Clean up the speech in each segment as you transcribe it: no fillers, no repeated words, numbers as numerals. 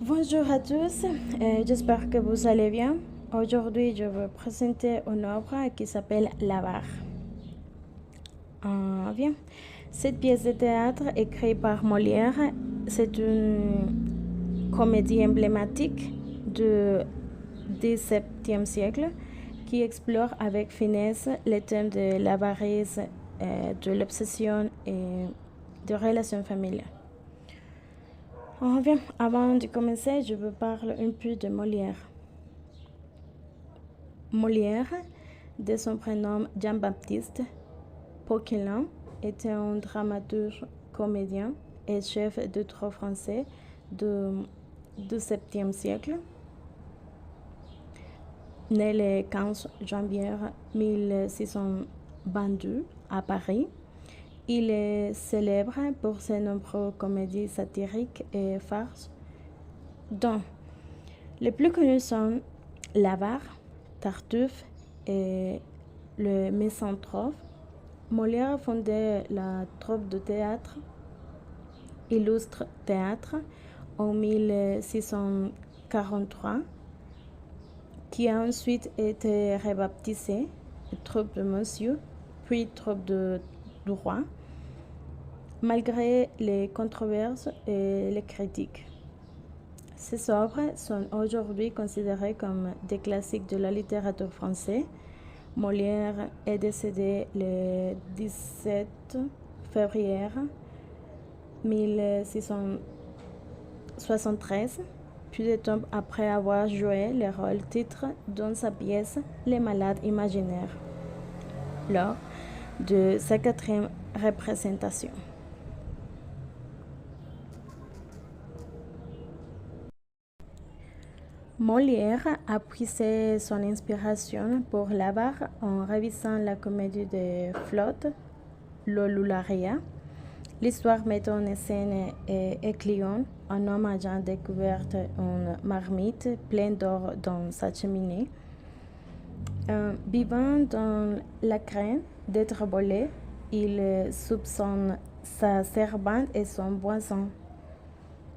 Bonjour à tous, j'espère que vous allez bien. Aujourd'hui, je vais présenter une œuvre qui s'appelle L'Avare. Bien. Cette pièce de théâtre écrite par Molière, c'est une comédie emblématique du XVIIe siècle qui explore avec finesse les thèmes de l'avarice, de l'obsession et de relations familiales. Bien, avant de commencer, je veux parler un peu de Molière. Molière, de son prénom Jean-Baptiste Poquelin, était un dramaturge, comédien et chef de troupe français du XVIIe siècle. Né le 15 janvier 1622 à Paris, il est célèbre pour ses nombreuses comédies satiriques et farces, dont les plus connues sont L'Avare, Tartuffe et Le Misanthrope. Molière a fondé la troupe de théâtre Illustre Théâtre en 1643, qui a ensuite été rebaptisée troupe de Monsieur, puis troupe du Roi, malgré les controverses et les critiques. Ces œuvres sont aujourd'hui considérées comme des classiques de la littérature française. Molière est décédé le 17 février 1673, peu de temps après avoir joué le rôle titre dans sa pièce Les Malades imaginaires, lors de sa quatrième représentation. Molière a puisé son inspiration pour l'Avare en révisant la comédie de Flotte, L'Olularia. L'histoire met en scène Éclion, un homme ayant découvert une marmite pleine d'or dans sa cheminée. Vivant dans la crainte d'être volé, il soupçonne sa servante et son voisin.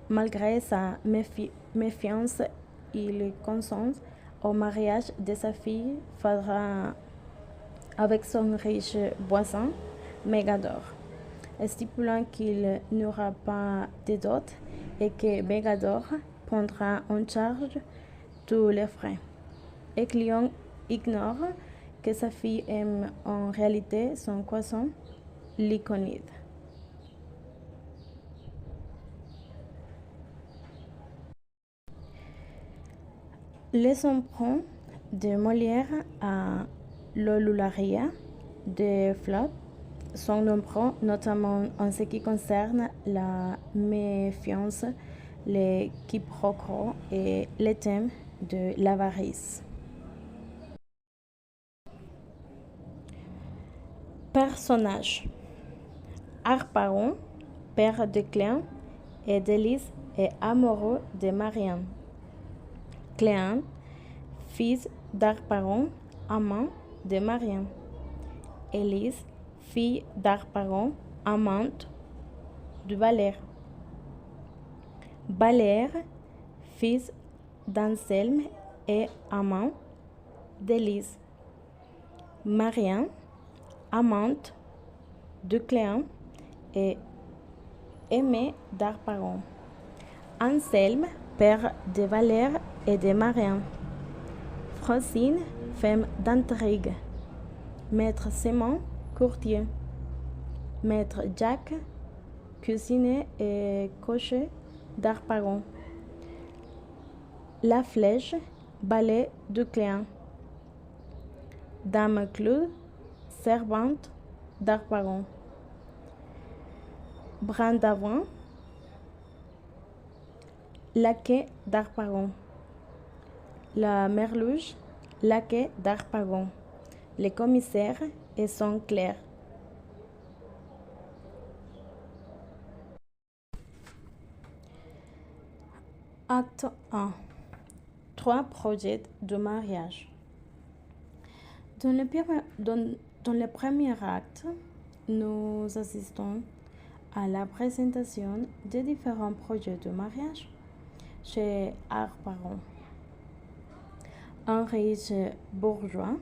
Malgré sa méfiance, il consent au mariage de sa fille avec son riche voisin, Mégador, stipulant qu'il n'aura pas de dot et que Mégador prendra en charge tous les frais. Éclion ignore que sa fille aime en réalité son cousin, Lyconide. Les emprunts de Molière à l'Olularia de Flotte sont nombreux, notamment en ce qui concerne la méfiance, les quiproquos et les thèmes de l'avarice. Personnages: Harpagon, père de Cléant et d'Élise, est amoureux de Marianne. Cléant, fils d'Harpagon, amant de Marianne. Élise, fille d'Harpagon, amante de Valère. Valère, fils d'Anselme et amant d'Élise. Marianne, amante de Cléant et aimée d'Harpagon. Anselme, père de Valère et de Marianne. Francine, femme d'intrigue. Maître Simon, courtier. Maître Jacques, cuisinier et cocher d'Harpagon. La Flèche, balai de Cléant. Dame Claude, servante d'Harpagon. Brandavin, laquais d'Harpagon. La Merluche, laquais d'Harpagon. Les commissaires et son clerc. Acte 1. 3 projets de mariage. Dans le premier acte, nous assistons à la présentation des différents projets de mariage. chez Harpagon. Un riche bourgeois,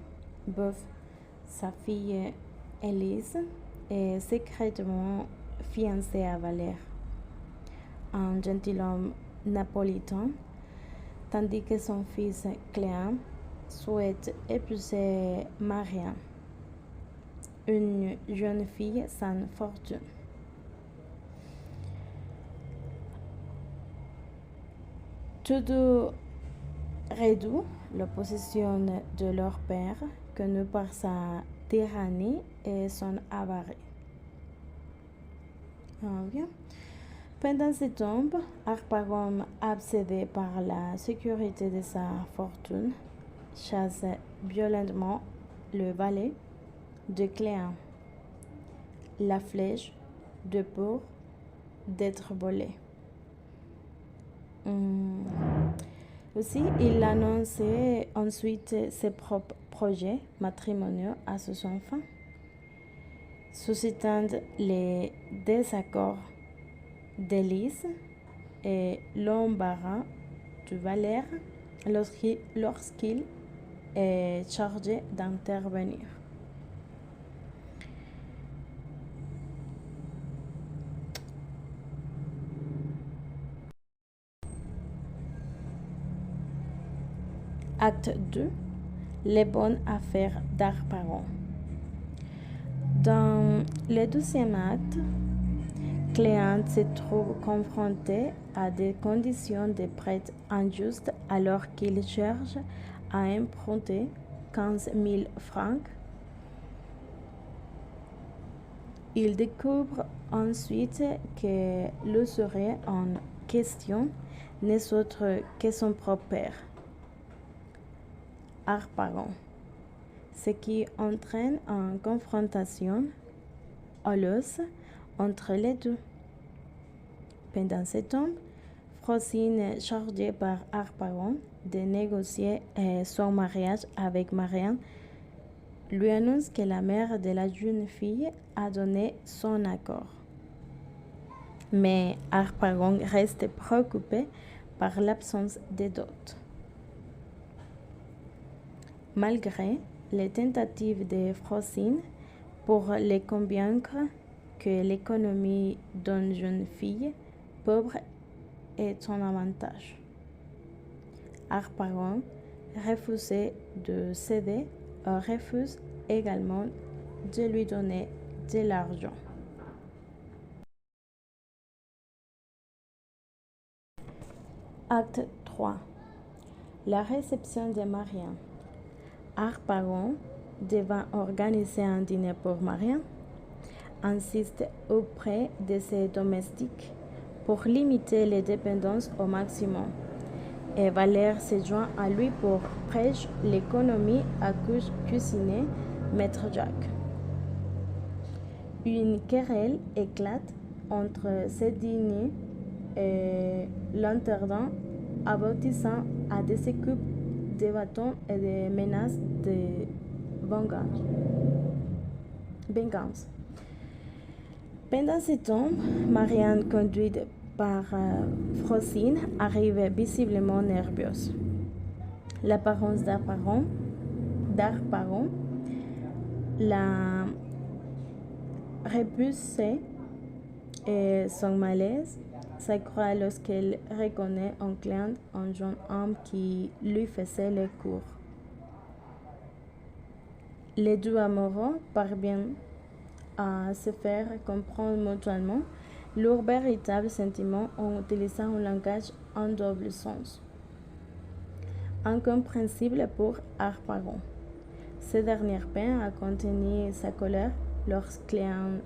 Boeuf, sa fille Élise, est secrètement fiancé à Valère, un gentilhomme napolitain, tandis que son fils Clément souhaite épouser Marianne, une jeune fille sans fortune. Tous deux réduits l'opposition de leur père, connu par sa tyrannie et son avarie. Bien. Pendant ce temps, Harpagon, obsédé par la sécurité de sa fortune, chasse violemment le valet de Clément, la flèche de peur d'être volée. Aussi, il annonce ensuite ses propres projets matrimoniaux à ses enfants, suscitant les désaccords d'Élise et l'embarras de Valère lorsqu'il est chargé d'intervenir. Acte 2. Les bonnes affaires d'Harpagon. Dans le deuxième acte, Clément se trouve confronté à des conditions de prêt injustes alors qu'il cherche à emprunter 15 000 francs. Il découvre ensuite que l'usuré en question n'est autre que son propre père, Harpagon, ce qui entraîne une confrontation houleuse entre les deux. Pendant ce temps, Frosine, chargée par Harpagon de négocier son mariage avec Marianne, lui annonce que la mère de la jeune fille a donné son accord. Mais Harpagon reste préoccupé par l'absence de dot. Malgré les tentatives de Frosine pour les convaincre que l'économie d'une jeune fille pauvre est son avantage, Harpagon refuse de céder et refuse également de lui donner de l'argent. Acte 3. La réception de Marianne. Harpagon, devant organiser un dîner pour Marianne, insiste auprès de ses domestiques pour limiter les dépendances au maximum. Et Valère se joint à lui pour prêcher l'économie à cuisiner Maître Jacques. Une querelle éclate entre ces dîners et l'intendant, aboutissant à des écoupes de bâtons et des menaces de vengeance. Pendant ce temps, Marianne, conduite par Frosine, arrive visiblement nerveuse. L'apparence d'Harpagon la repoussée et son malaise s'accroît lorsqu'elle reconnaît en Clément un jeune homme qui lui faisait les cours. Les deux amoureux parviennent à se faire comprendre mutuellement leur véritable sentiment en utilisant un langage en double sens, incompréhensible pour Harpagon. Ce dernier peine à contenir sa colère lorsque Clément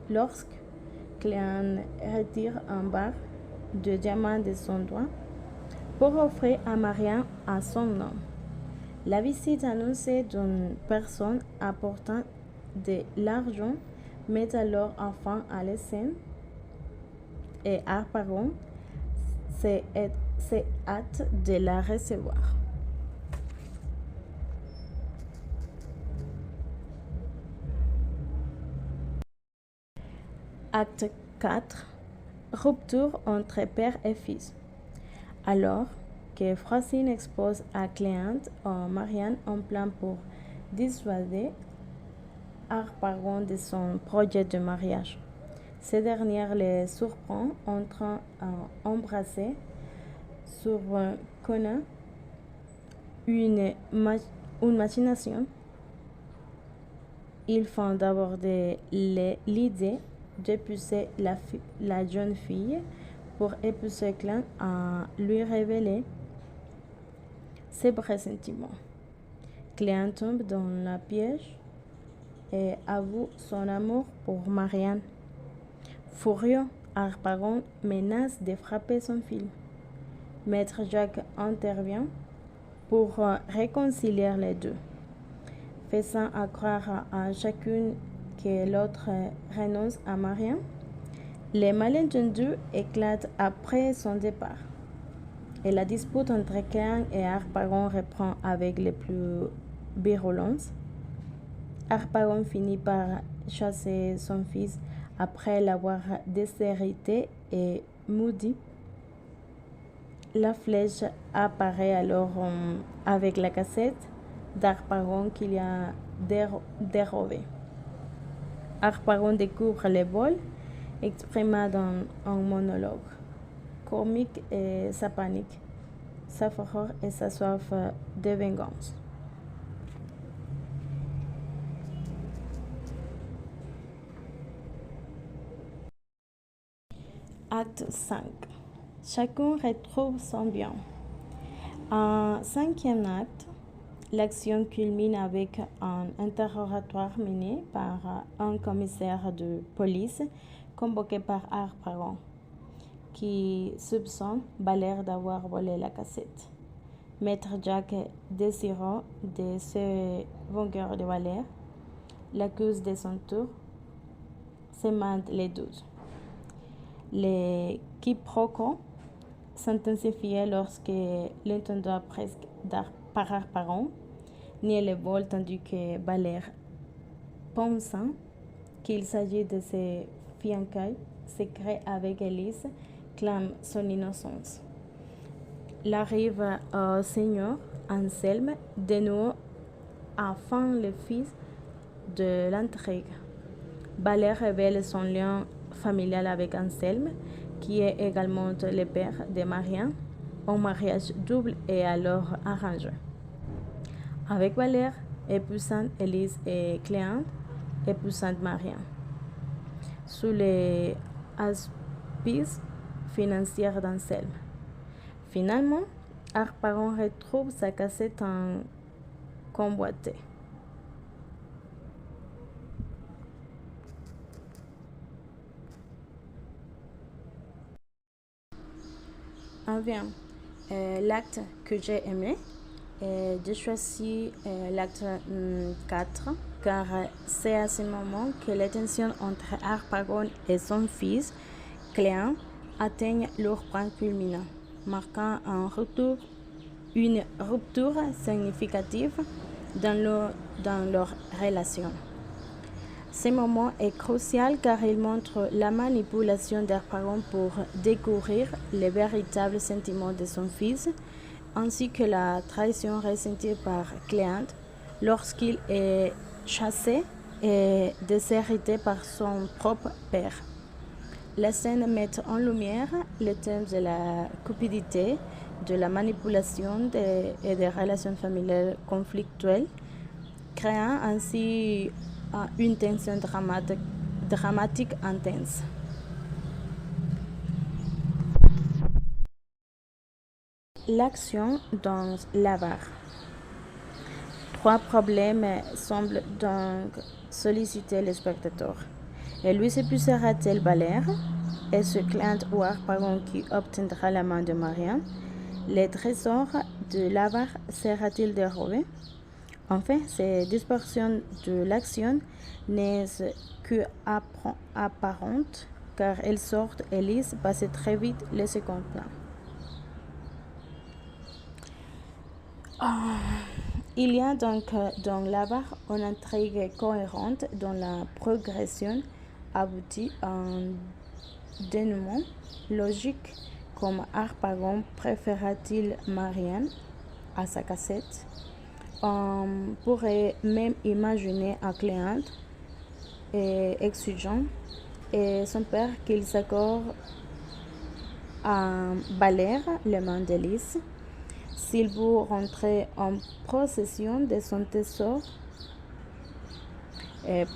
retire un bar de diamants de son doigt pour offrir à Marianne à son nom. La visite annoncée d'une personne apportant de l'argent met alors enfin à la scène et Harpagon s'est hâte de la recevoir. Acte 4. Rupture entre père et fils. Alors, que Francine expose à Cléante Marianne un plan pour dissuader Harpagon de son projet de mariage. Ce dernier les surprend en train d'embrasser sur Conan une machination. Ils font d'aborder l'idée d'épouser la jeune fille pour épouser Cléante à lui révéler ses vrais sentiments. Cléante tombe dans la piège et avoue son amour pour Marianne. Furieux, Harpagon menace de frapper son fils. Maître Jacques intervient pour réconcilier les deux, faisant croire à chacune que l'autre renonce à Marianne. Les malentendus éclatent après son départ, et la dispute entre Cléante et Harpagon reprend avec les plus virulences. Harpagon finit par chasser son fils après l'avoir déshérité et maudit. La flèche apparaît alors avec la cassette d'Harpagon qu'il a dérobée. Harpagon découvre le vol, exprimant dans un monologue comique et sa panique, sa fureur et sa soif de vengeance. Acte 5. Chacun retrouve son bien. En cinquième acte, l'action culmine avec un interrogatoire mené par un commissaire de police convoqué par Harpagon, qui soupçonne Valère d'avoir volé la cassette. Maître Jacques, désirant de se venger de Valère, l'accuse de son tour, sèment les doutes. Les quiproquos s'intensifient lorsque l'intendant presque par Harpagon nie le vol tandis que Valère, pensant qu'il s'agit de ses fiançailles secrets avec Élise, clame son innocence. L'arrive au seigneur Anselme dénoue enfin le fils de l'intrigue. Valère révèle son lien familial avec Anselme, qui est également le père de Marianne. Un mariage double est alors arrangé, avec Valère épousant Élise et Cléante épousant Marianne, sous les auspices financiers d'Anselme. Finalement, Harpagon retrouve sa cassette en convoitée. Enfin, l'acte que j'ai aimé, j'ai choisi l'acte 4 car c'est à ce moment que les tensions entre Harpagon et son fils, Cléant, atteignent leur point culminant, marquant une rupture significative dans leur relation. Ce moment est crucial car il montre la manipulation d'Harpagon pour découvrir les véritables sentiments de son fils, ainsi que la trahison ressentie par Cléante lorsqu'il est chassé et déshérité par son propre père. La scène met en lumière le thème de la cupidité, de la manipulation et des relations familiales conflictuelles, créant ainsi une tension dramatique intense. L'action dans l'avare. Trois problèmes semblent donc solliciter le spectateur. Et lui s'épuisera-t-il Valère? Est-ce Cléante ou Harpagon qui obtiendra la main de Marianne? Les trésors de l'avare sera-t-il dérobé? Enfin, ces dispersions de l'action n'est que apparente, car elles sortent et Élise passe très vite le second plan. Il y a donc dans l'avare une intrigue cohérente dont la progression aboutit à un dénouement logique comme Harpagon préféra-t-il Marianne à sa cassette. On pourrait même imaginer un Cléante exigeant et son père qu'il s'accorde à balayer les mains d'Élise s'il veut rentrer en possession de son trésor.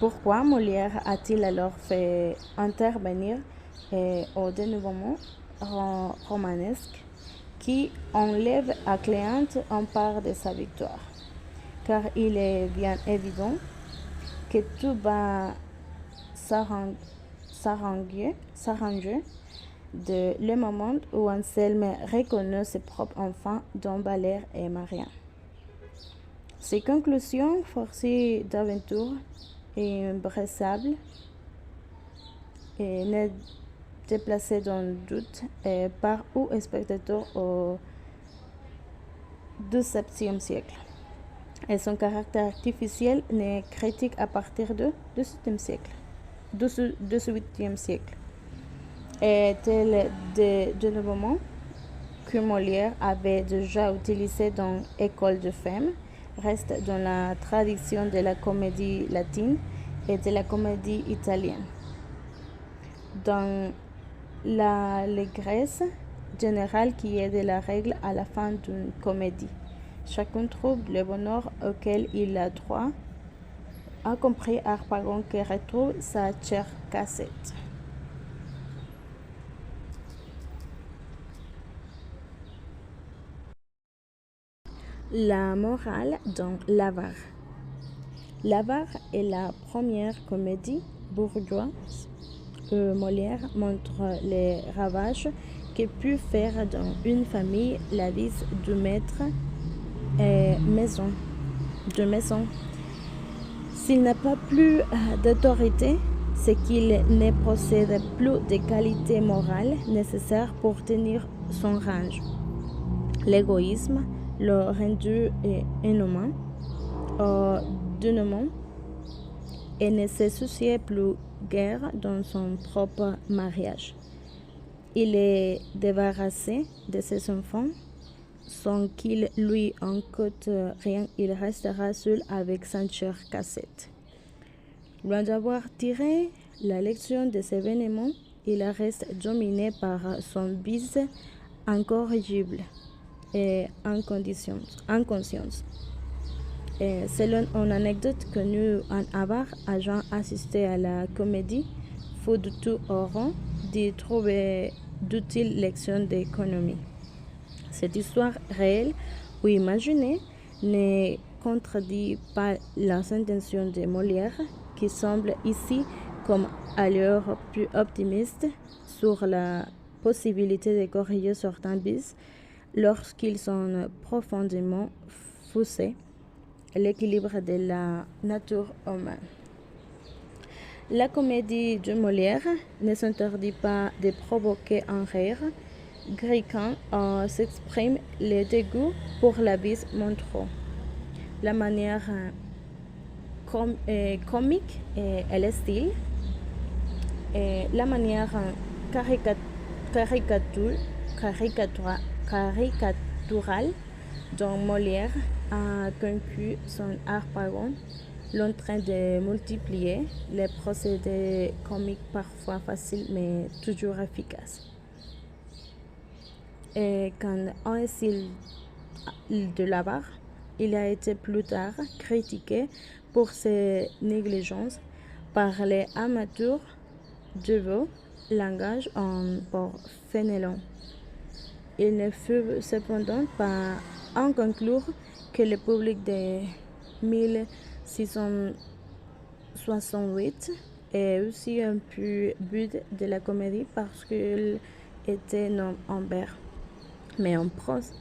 Pourquoi Molière a-t-il alors fait intervenir au dénouement romanesque qui enlève à Cléante une part de sa victoire? Car il est bien évident que tout va s'arranger de le moment où Anselme reconnaît ses propres enfants, dont Valère et Marianne. Ces conclusions forcées d'aventure et imbressables et n'est déplacée dans le doute par ou spectateur au XVIIe siècle. Et son caractère artificiel n'est critique à partir du XVIIe siècle. Et tel dénouement que Molière avait déjà utilisé dans École de Femmes reste dans la tradition de la comédie latine et de la comédie italienne. Dans l'allégresse générale qui est de la règle à la fin d'une comédie, chacun trouve le bonheur auquel il a droit, a compris Harpagon qui retrouve sa chère cassette. La morale dans l'Avare. L'Avare est la première comédie bourgeoise où Molière montre les ravages que peut faire dans une famille la vie du maître de maison. S'il n'a pas plus d'autorité, c'est qu'il ne possède plus de qualités morales nécessaires pour tenir son rang. L'égoïsme le rendu inhumain au dénouement et ne se souciait plus guère dans son propre mariage. Il est débarrassé de ses enfants sans qu'il lui en coûte rien. Il restera seul avec sa chère cassette. Loin d'avoir tiré la leçon de ces événements, il reste dominé par son vice incorrigible et inconscience. Selon une anecdote connue en Avare, ayant assisté à la comédie, fut du tout heureux d'y trouver d'utiles leçons d'économie. Cette histoire réelle ou imaginée ne contredit pas les intentions de Molière, qui semble ici comme ailleurs plus optimiste sur la possibilité de corriger certains vices lorsqu'ils sont profondément faussés l'équilibre de la nature humaine. La comédie de Molière ne s'interdit pas de provoquer un rire gris quand s'exprime le dégoût pour la vie montrant la manière comique et le style, et la manière caricaturale dont Molière a conçu son Harpagon, l'en train de multiplier les procédés comiques parfois faciles mais toujours efficaces. Et quand un style de l'Avare, il a été plus tard critiqué pour ses négligences par les amateurs de beau langage pour Fénelon. Il ne fut cependant pas en conclure que le public de 1668 est aussi un peu but de la comédie parce qu'il était non en vers, mais en prose.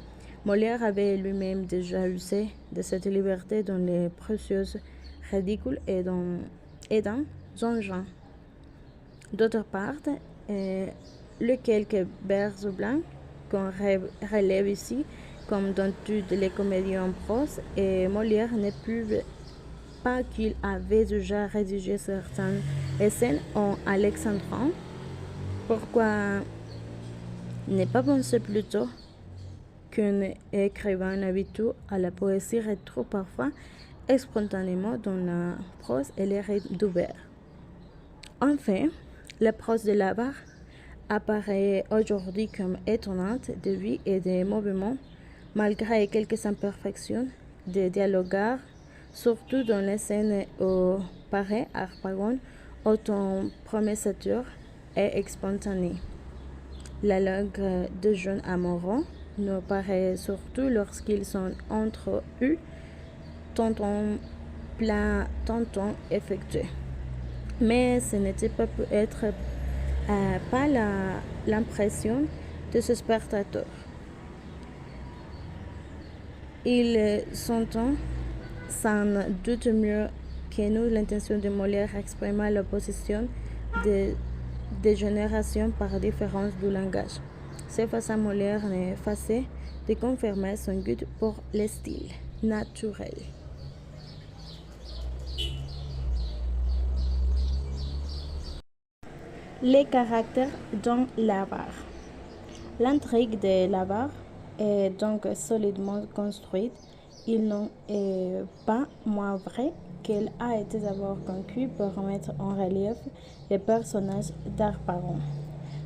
Molière avait lui-même déjà usé de cette liberté dans les précieuses ridicules et dans son genre. D'autre part, le quelques vers blancs qu'on relève ici, comme dans toutes les comédies en prose, et Molière ne prouve pas qu'il avait déjà rédigé certaines scènes en alexandrin. Pourquoi n'est pas pensé plutôt qu'un écrivain habitué à la poésie retrouve parfois spontanément dans la prose et les rythmes d'Hubert. Enfin, la prose de Labarre apparaît aujourd'hui comme étonnante de vie et de mouvement, malgré quelques imperfections de dialogues, surtout dans les scènes où paraît Harpagon autant prometteur et spontané. La langue de jeunes amoureux nous paraît surtout lorsqu'ils sont entre eux, tantôt plein, tantôt effectué. Mais ce n'était pas peut-être pas l'impression de ce spectateur. Ils s'entendent sans doute mieux que nous l'intention de Molière exprimer l'opposition des générations par différence du langage. Cette façon, Molière n'est facile de confirmer son goût pour le style naturel. Les caractères dans l'avare. L'intrigue de l'avare est donc solidement construite. Il n'en est pas moins vrai qu'elle a été d'abord conçue pour mettre en relief les personnages d'Harpagon.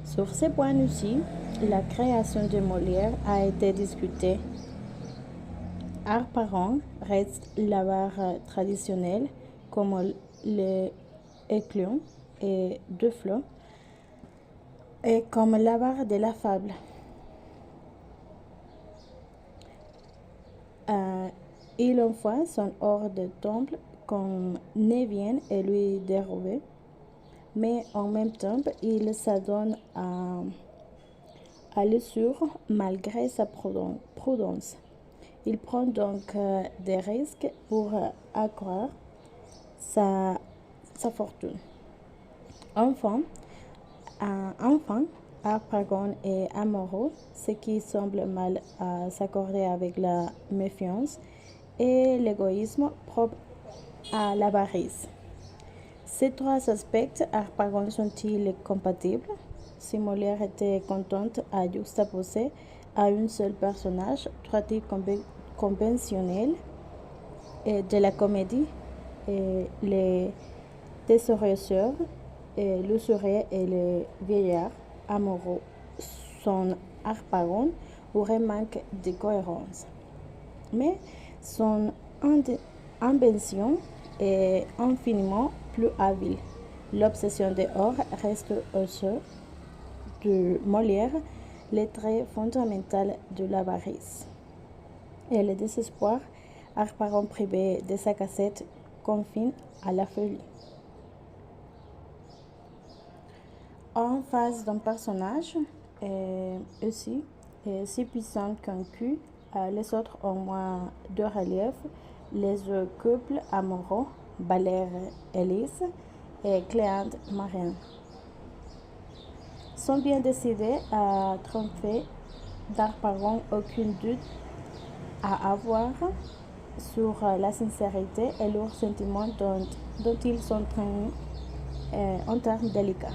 Sur ce point aussi, la création de Molière a été discutée. Harpagon reste l'avare traditionnel comme les éclons et deux flots et comme l'avare de la fable. Il envoie son hors de temple qu'on ne vienne et lui dérober, mais en même temps, il s'adonne à l'usure malgré sa prudence. Il prend donc des risques pour accroître sa fortune. Enfin, Harpagon est amoureux, ce qui semble mal s'accorder avec la méfiance et l'égoïsme propre à l'avarice. Ces trois aspects, Harpagon sont-ils compatibles? Si Molière était contente à juxtaposer à un seul personnage, trois types conventionnels de la comédie, les thésauresseurs, l'usurier et le vieillard amoureux, son Harpagon aurait manque de cohérence. Mais son invention est infiniment plus habile. L'obsession de or reste au sein de Molière le trait fondamental de l'avarice. Et le désespoir, Harpagon privé de sa cassette, confine à la folie. En face d'un personnage aussi si puissant qu'un cul, les autres ont moins de relief. Les couples amoureux, Valère Élise et Cléante Marine, sont bien décidés à tromper d'Harpagon, aucun doute à avoir sur la sincérité et leurs sentiments dont ils sont en termes délicats.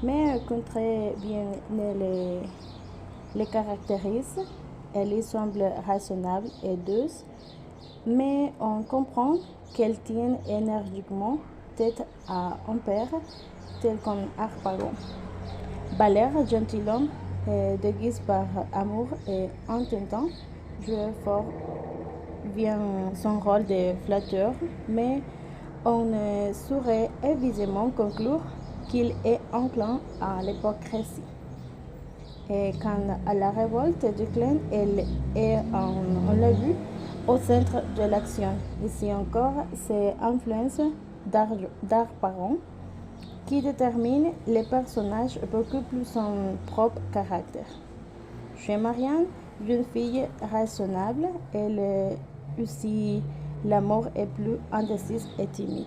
Mais contre bien les caractérise, elle semble raisonnable et douce, mais on comprend qu'elle tient énergiquement tête à un père tel qu'un Harpagon. Valère, gentilhomme, déguisé par amour et entendant jouer fort bien son rôle de flatteur, mais on ne saurait évidemment conclure qu'il est enclin à l'hypocrisie. Et quand la révolte décline, elle est, on l'a vu, au centre de l'action. Ici encore, c'est l'influence d'Harpagon qui détermine les personnages beaucoup plus son propre caractère. Chez Marianne, jeune fille raisonnable, elle aussi l'amour est plus indécise et timide.